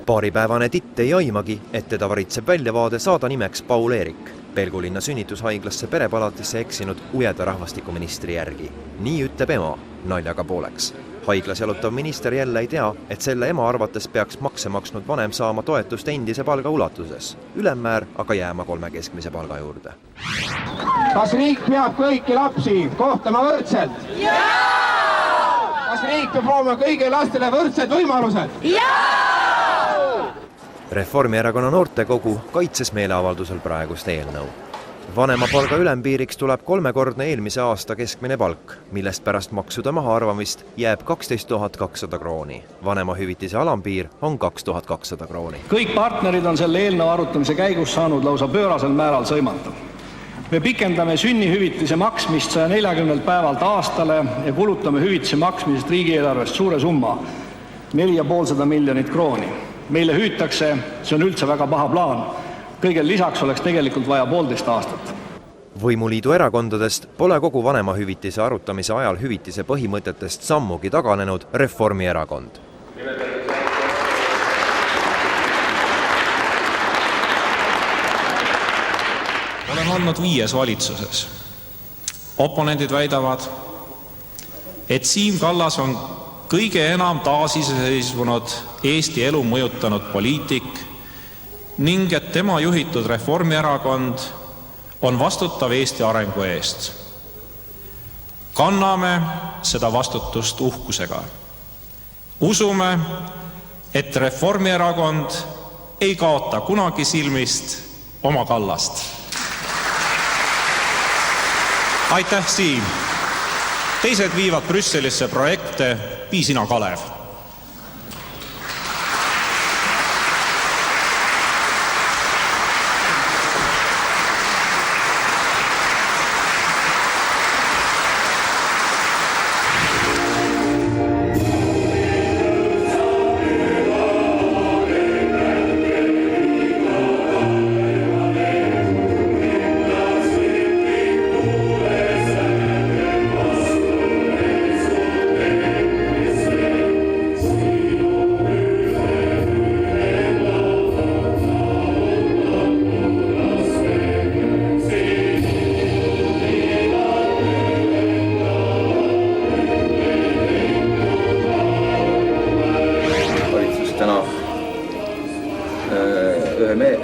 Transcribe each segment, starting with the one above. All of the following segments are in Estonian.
Paaripäevane titt ei aimagi, et teda varitseb väljavaade saada nimeks Paul Eerik, Pelgulinna sünnitushaiglasse perepalatisse eksinud ujeda rahvastikuministri järgi. Nii ütleb ema, naljaga pooleks. Haiglas jalutav minister jälle ei tea, et selle ema arvates peaks makse maksnud vanem saama toetust endise palga ulatuses. Ülemmäär aga jääma 3 keskmise palga juurde. Kas riik peab kõiki lapsi kohtama võrdselt? Jaa! Kas riik peab looma kõigi lastele võrdsed võimalused? Jaa! Reformierakonna noortekogu kaitses meeleavaldusel praegust eelnõu. Vanema palga ülempiiriks tuleb 3-kordne eelmise aasta keskmine palk, millest pärast maksude mahaarvamist jääb 12 200 krooni. Vanema hüvitise alampiir on 2200 krooni. Kõik partnerid on selle eelnõu arutamise käigus saanud lausa pöörasel määral sõimata. Me pikendame sünnihüvitise maksmist 140 päevalt aastale ja kulutame hüvitise maksmisest riigieelarvest suure summa, 4,5 miljonit krooni. Meile hüütakse, see on üldse väga paha plaan. Kõigel lisaks oleks tegelikult vaja 1,5 aastat. Võimuliidu erakondadest pole kogu vanemahüvitise arutamise ajal hüvitise põhimõtetest sammugi taganenud Reformierakond. Olen olnud 5 valitsuses. Oponendid väidavad, et Siim Kallas on kõige enam taasiseseisvunud Eesti elu mõjutanud poliitik ning et tema juhitud Reformierakond on vastutav Eesti arengu eest. Kanname seda vastutust uhkusega. Usume, et Reformierakond ei kaota kunagi silmist oma Kallast. Aitäh, Siim! Teised viivad Brüsselisse projekte, vii sina, Kalev.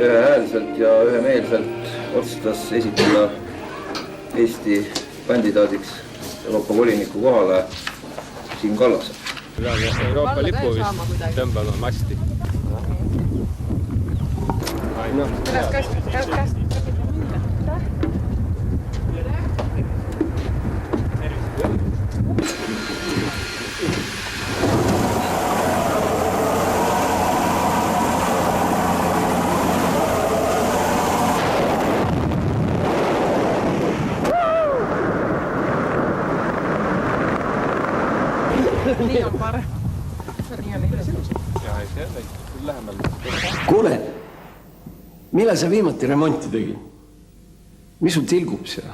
Ühehäälselt ja ühemeelselt otsustas esitada Eesti kandidaadiks Euroopa voliniku kohale Siim Kallase. Euroopa lipu vist tõmbama masti. Käest. Nii on parem. Kuule, millal sa viimati remonti tegi? Mis sul tilgub seal?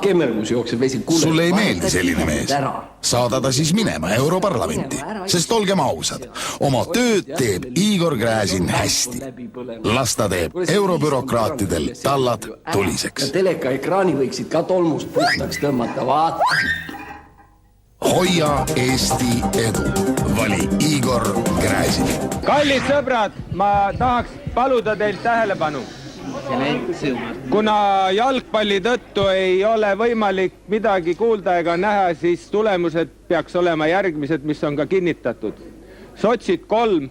Kemmergus jookseb vesi. Sulle ei meeldi selline mees. Saada ta siis minema Europarlamenti, sest olgem ausad, oma tööd teeb Igor Gräzin hästi. Las ta teeb eurobürokraatidel tallad tuliseks. Ja teleka ekraani võiksid ka tolmust puhtaks tõmmata, vaata. Hoia Eesti edu. Vali Igor Gräzin. Kallid sõbrad, ma tahaks paluda teilt tähelepanu. Kuna jalgpalli tõttu ei ole võimalik midagi kuulda ega näha, siis tulemused peaks olema järgmised, mis on ka kinnitatud. Sotsid 3,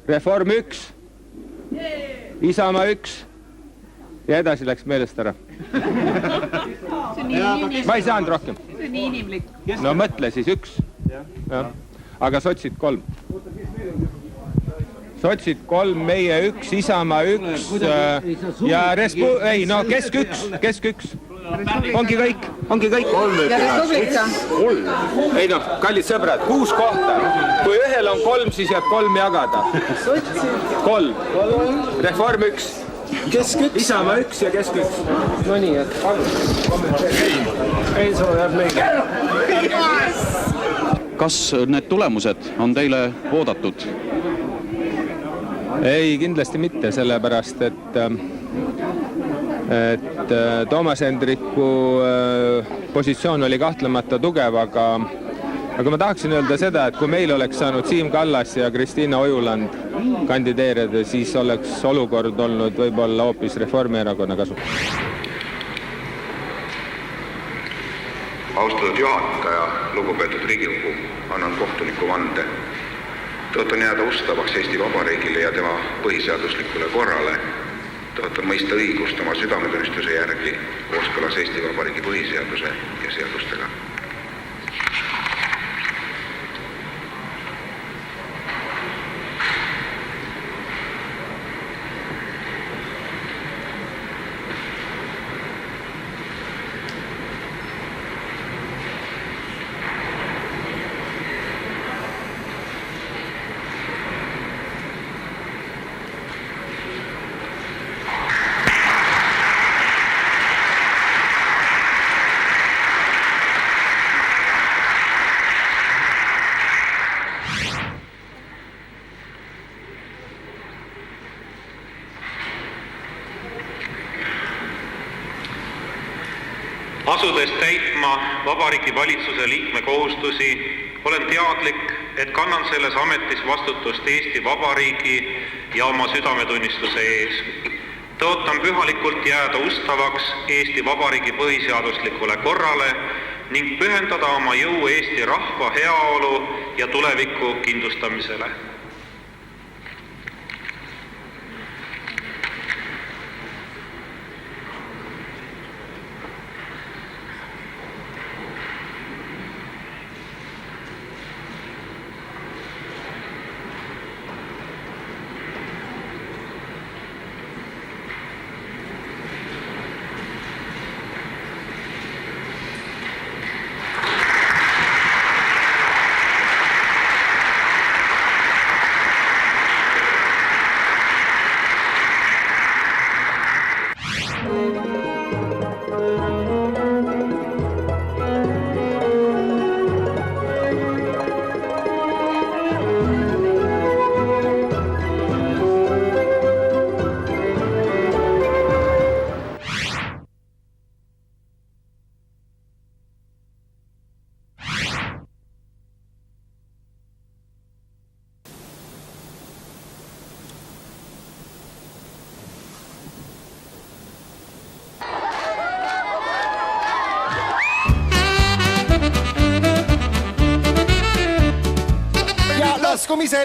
Reform 1, Isamaa 1 ja edasi läks meelest ära. Ma ei saanud rohkem. See on nii inimlik. No mõtle siis 1. Aga sotsid 3. Sotsid 3, meie 1, Isamaa 1 ja Kesk 1. Ongi kõik. Ja Republika. Ei noh, kallid sõbrad, 6 kohta. Kui ühel on 3, siis jääb 3 jagada. 3. Reform 1. Kesk 1. Isamaa 1 ja Kesk 1. No nii, et ei soo jääb meile. Kas need tulemused on teile oodatud? Ei, kindlasti mitte, sellepärast, et Toomas Hendriku positsioon oli kahtlemata tugev, aga ma tahaksin öelda seda, et kui meil oleks saanud Siim Kallas ja Kristiina Ojuland kandideerida, siis oleks olukord olnud võib-olla hoopis Reformierakonna kasu. Austatud juhataja, lugupeetud Riigikogu, annan kohtuniku vande. Tõotan jääda ustavaks Eesti Vabariigile ja tema põhiseaduslikule korrale. Tõotan mõista õigust oma südametunnistuse järgi kooskõlas Eesti Vabariigi põhiseaduse ja seadustega. Asudes täitma Vabariigi Valitsuse liikme kohustusi, olen teadlik, et kannan selles ametis vastutust Eesti Vabariigi ja oma südametunnistuse ees. Tõotan pühalikult jääda ustavaks Eesti Vabariigi põhiseaduslikule korrale ning pühendada oma jõu Eesti rahva heaolu ja tuleviku kindlustamisele.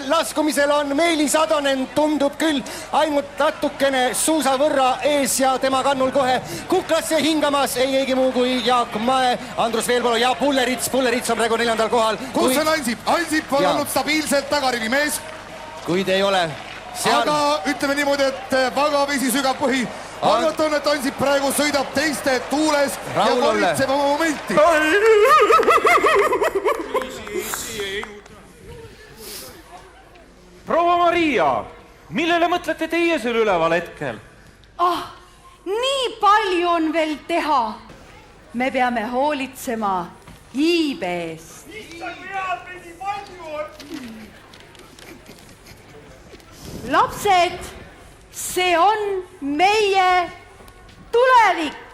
Laskumisel on Meelis Atonen, tundub küll ainult natukene suusa võrra ees ja tema kannul kohe kuklasse hingamas ei eegi muu kui Jaak Mae, Andrus Veelpalu ja Pullerits on praegu 4. kohal. Kus on Ansip? Ansip on olnud stabiilselt tagarivi mees. Kuid ei ole. Aga ütleme niimoodi, et väga vesi sügav põhi. Arvaton, et Ansip praegu sõidab teiste tuules ja valitseb oma momenti. Proua Maria, millele mõtlete teie seal üleval hetkel? Nii palju on veel teha. Me peame hoolitsema iibeest. Lapsed, see on meie tulevik.